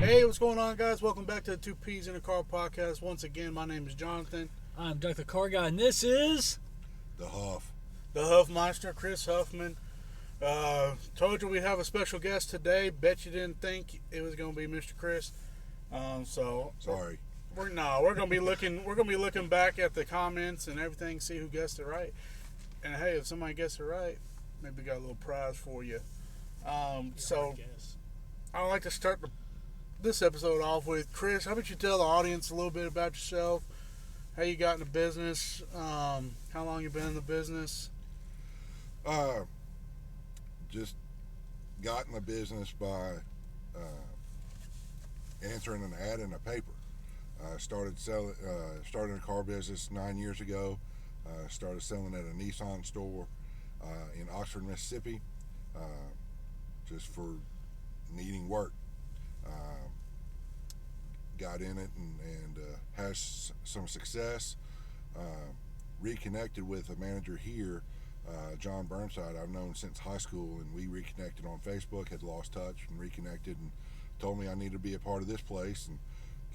Hey, what's going on, guys? Welcome back to the Two Peas in a Car podcast. Once again, my name is Jonathan. I'm Dr. Car Guy, and this is The Huff. The Huffmeister, Chris Huffman. Told you we have a special guest today. Bet you didn't think it was going to be Mr. Chris. Sorry. We're going to be looking. We're going to be looking back at the comments and everything, see who guessed it right. And hey, if somebody gets it right, maybe we got a little prize for you. I'd like to start this episode off with Chris. How about you tell the audience a little bit about yourself, how you got in the business, how long you been in the business? Just got in the business by answering an ad in a paper. Started a car business 9 years ago. Started selling at a Nissan store in Oxford, Mississippi, just for needing work. Got in it and has some success. Reconnected with a manager here, John Burnside, I've known since high school, and we reconnected on Facebook, had lost touch and reconnected, and told me I needed to be a part of this place, and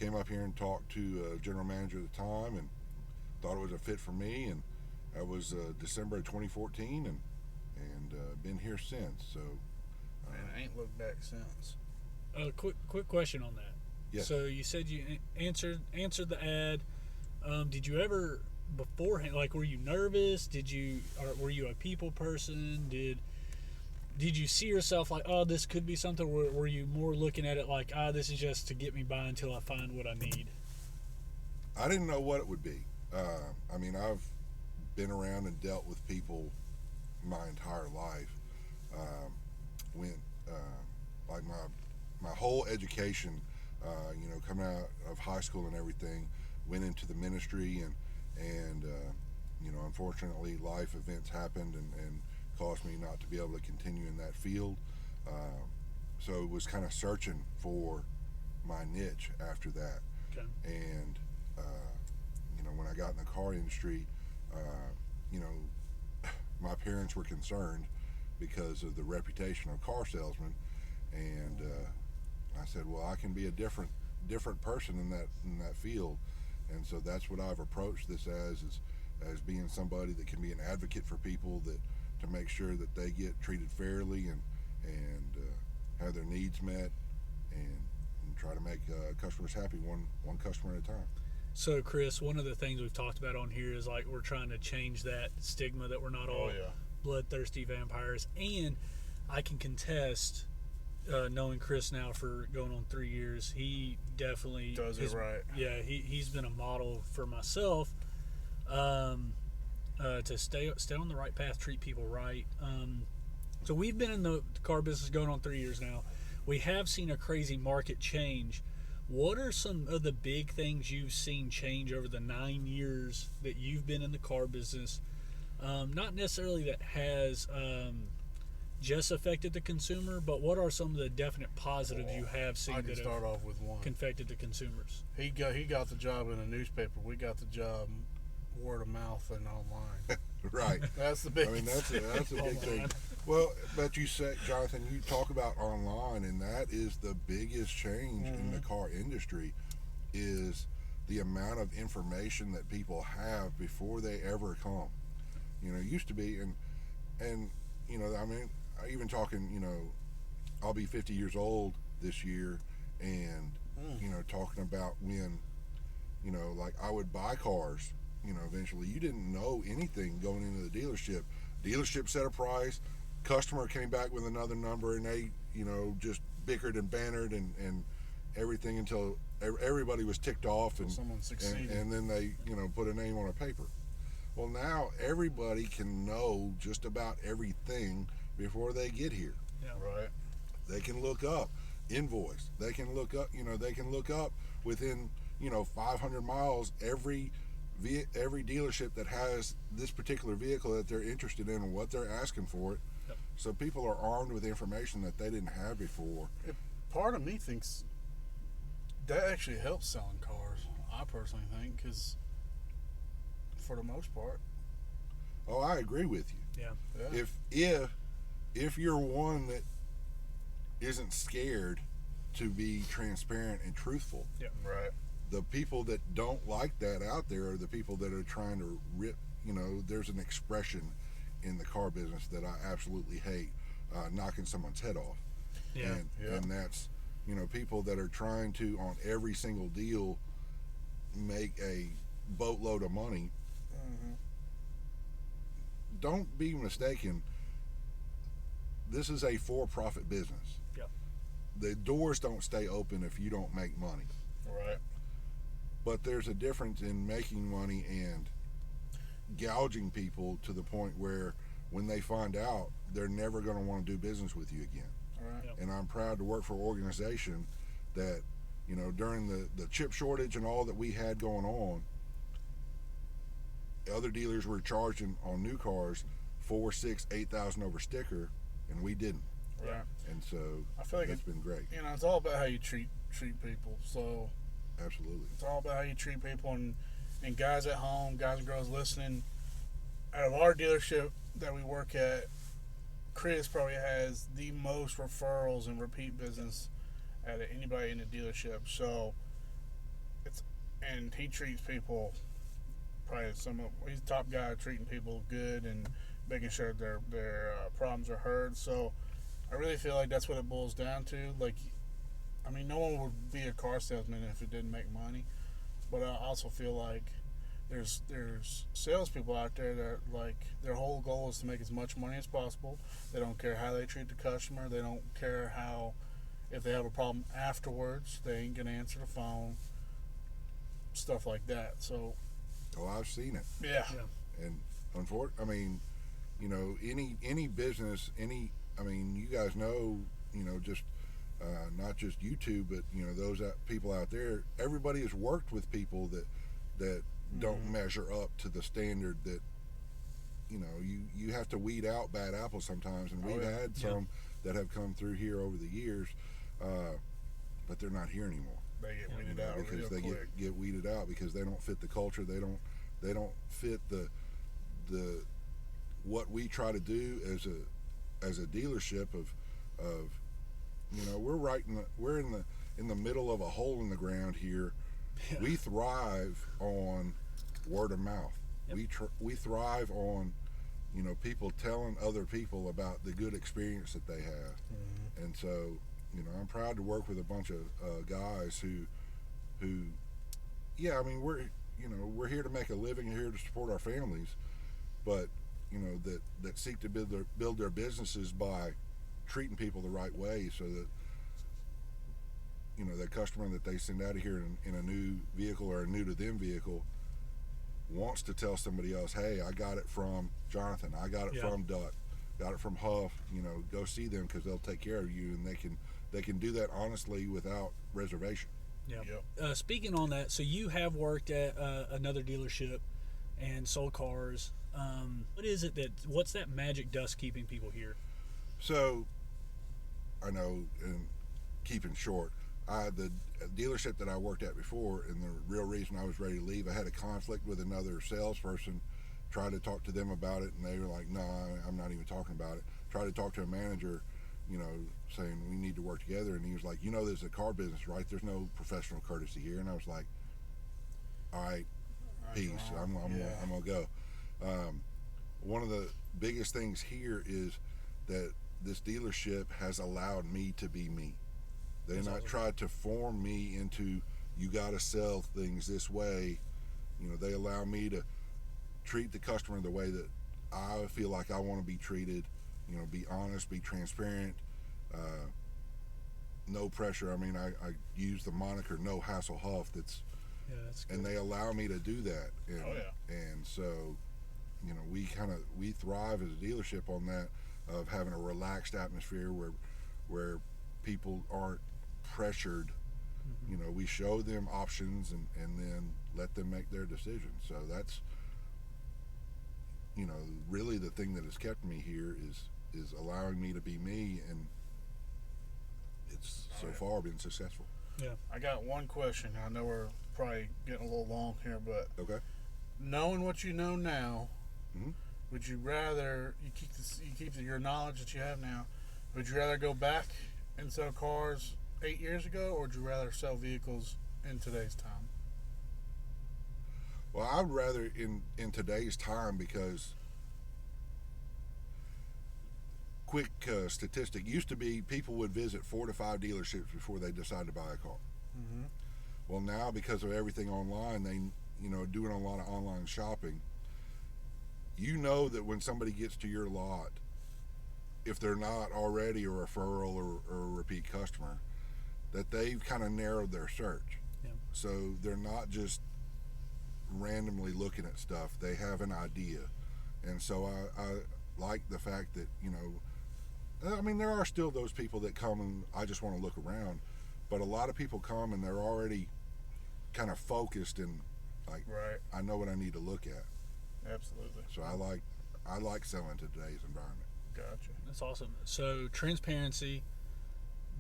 came up here and talked to general manager at the time and thought it was a fit for me, and that was December of 2014, and been here since. So Man, I ain't looked back since. quick question on that. Yes. So you said you answered the ad. Did you ever beforehand, like, were you nervous? Were you a people person? Did you see yourself like, oh, this could be something? Or were you more looking at it like, this is just to get me by until I find what I need? I didn't know what it would be. I've been around and dealt with people my entire life. Like my whole education, coming out of high school and everything, went into the ministry, and unfortunately life events happened and caused me not to be able to continue in that field. So it was kind of searching for my niche after that. Okay. And when I got in the car industry, my parents were concerned because of the reputation of car salesmen, and I said, well, I can be a different person in that field, and so that's what I've approached this as being somebody that can be an advocate for people, that to make sure that they get treated fairly and have their needs met, and try to make customers happy, one customer at a time. So, Chris, one of the things we've talked about on here is, like, we're trying to change that stigma that we're not all bloodthirsty vampires. And I can contest, knowing Chris now for going on 3 years, he definitely does it right. Yeah, he's been a model for myself to stay on the right path, treat people right. So we've been in the car business going on 3 years now. We have seen a crazy market change. What are some of the big things you've seen change over the 9 years that you've been in the car business? Not necessarily that has just affected the consumer, but what are some of the definite positives you have seen I can that start have off with one. affected the consumers? He got the job in a newspaper. We got the job word of mouth and online. Right. That's the big. That's a big thing. Well, but you say, Jonathan, you talk about online, and that is the biggest change in the car industry, is the amount of information that people have before they ever come. It used to be, and even talking, I'll be 50 years old this year, and talking about when, like, I would buy cars. Eventually, you didn't know anything going into the dealership. Dealership set a price, customer came back with another number, and they, just bickered and bantered and everything until everybody was ticked off, and someone succeeded. And then they, put a name on a paper. Well, now everybody can know just about everything before they get here. Yeah. Right. They can look up invoice. They can look up within 500 miles every dealership that has this particular vehicle that they're interested in and what they're asking for it. Yep. So people are armed with information that they didn't have before. Part of me thinks that actually helps selling cars. I personally think, because for the most part. Oh, I agree with you. Yeah. If you're one that isn't scared to be transparent and truthful. Yeah. Right. The people that don't like that out there are the people that are trying to rip. There's an expression in the car business that I absolutely hate, knocking someone's head off. Yeah. And that's, people that are trying to, on every single deal, make a boatload of money. Mm-hmm. Don't be mistaken. This is a for-profit business. Yep. The doors don't stay open if you don't make money. Right. But there's a difference in making money and gouging people to the point where when they find out, they're never going to want to do business with you again. Right. Yep. And I'm proud to work for an organization that, during the chip shortage and all that we had going on, other dealers were charging on new cars 4, 6, 8,000 over sticker, and we didn't. Right. And so I feel like it's been great. it's all about how you treat people. So Absolutely. it's all about how you treat people, and guys at home, guys and girls listening. Out of our dealership that we work at, Chris probably has the most referrals and repeat business out of anybody in the dealership. So and he treats people probably he's the top guy treating people good and making sure their problems are heard. So I really feel like that's what it boils down to. Like, I mean, no one would be a car salesman if it didn't make money, but I also feel like there's salespeople out there that, like, their whole goal is to make as much money as possible. They don't care how they treat the customer. They don't care if they have a problem afterwards, they ain't gonna answer the phone. Stuff like that. So. Oh, I've seen it. Yeah. And unfortunately, any business, you guys know, just not just YouTube, but those people out there. Everybody has worked with people that don't measure up to the standard that you have to weed out bad apples sometimes, and we've had some that have come through here over the years, but they're not here anymore. They get weeded out because real they quick. get weeded out because they don't fit the culture. They don't fit the what we try to do as a dealership of we're in the middle of a hole in the ground here. Yeah. We thrive on word of mouth. Yep. We thrive on people telling other people about the good experience that they have. Mm-hmm. And so I'm proud to work with a bunch of guys who we're here to make a living, here to support our families, but that seek to build their businesses by treating people the right way, so that that customer that they send out of here in a new vehicle or a new to them vehicle wants to tell somebody else, hey, I got it from Jonathan, I got it from Duck, got it from Huff. Go see them because they'll take care of you, and they can do that honestly without reservation. Yeah. Yep. Speaking on that, so you have worked at another dealership and sold cars. What's that magic dust keeping people here? So, I know, and keeping short, the dealership that I worked at before, and the real reason I was ready to leave, I had a conflict with another salesperson. Tried to talk to them about it, and they were like, "No, I'm not even talking about it." Tried to talk to a manager, saying we need to work together, and he was like, "There's a car business, right? There's no professional courtesy here." And I was like, "All right, peace. I'm gonna go." One of the biggest things here is that this dealership has allowed me to be me. They're not tried to form me into, you got to sell things this way. They allow me to treat the customer the way that I feel like I want to be treated. Be honest, be transparent, no pressure. I mean, I use the moniker No Hassle Huff. That's good. And they allow me to do that. And, and so, we thrive as a dealership on that, of having a relaxed atmosphere where people aren't pressured. Mm-hmm. We show them options and then let them make their decisions. So that's really the thing that has kept me here is allowing me to be me, and it's so far been successful. Yeah. I got one question. I know we're probably getting a little long here, but okay. Knowing what you know now, mm-hmm. would you rather you keep your knowledge that you have now? Would you rather go back and sell cars 8 years ago, or would you rather sell vehicles in today's time? Well, I'd rather in today's time because quick statistic used to be people would visit 4 to 5 dealerships before they decide to buy a car. Mm-hmm. Well, now because of everything online, they doing a lot of online shopping. You know that when somebody gets to your lot, if they're not already a referral or a repeat customer, that they've kind of narrowed their search. Yeah. So they're not just randomly looking at stuff. They have an idea. And so I like the fact that, I mean, there are still those people that come and I just want to look around. But a lot of people come and they're already kind of focused and like, Right. I know what I need to look at. Absolutely. So I like selling to today's environment. Gotcha. That's awesome. So transparency,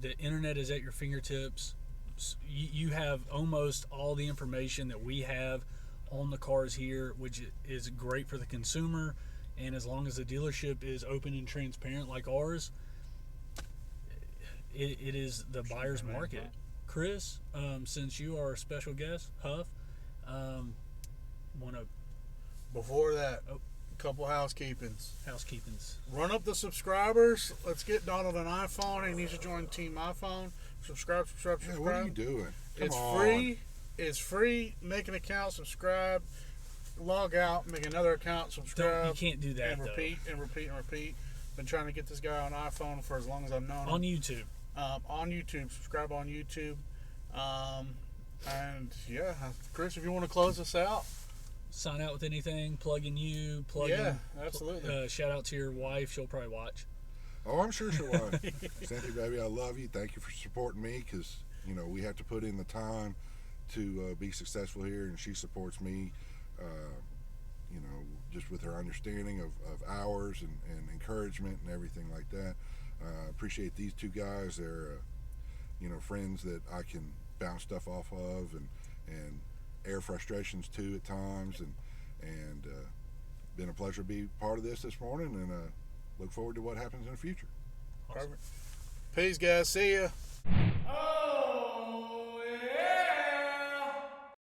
the internet is at your fingertips. You have almost all the information that we have on the cars here, which is great for the consumer. And as long as the dealership is open and transparent like ours, it is the buyer's market. Chris, since you are a special guest, Huff, want to... Before that, a couple housekeepings. Run up the subscribers. Let's get Donald an iPhone. He needs to join Team iPhone. Subscribe. Yeah, what are you doing? It's free. It's free. Make an account, subscribe, log out, make another account, subscribe. You can't do that, and repeat and repeat and repeat. Been trying to get this guy on iPhone for as long as I've known him. On YouTube. On YouTube. Subscribe on YouTube. And yeah, Chris, if you want to close us out. Sign out with anything, plugging you, Yeah, absolutely. Shout out to your wife. She'll probably watch. Oh, I'm sure she'll watch. Cynthia, baby, I love you. Thank you for supporting me because, we have to put in the time to be successful here, and she supports me, just with her understanding of hours and encouragement and everything like that. Appreciate these two guys. They're, friends that I can bounce stuff off of and air frustrations too at times, and been a pleasure to be part of this morning, and look forward to what happens in the future. Awesome. Perfect. Peace, guys. See ya.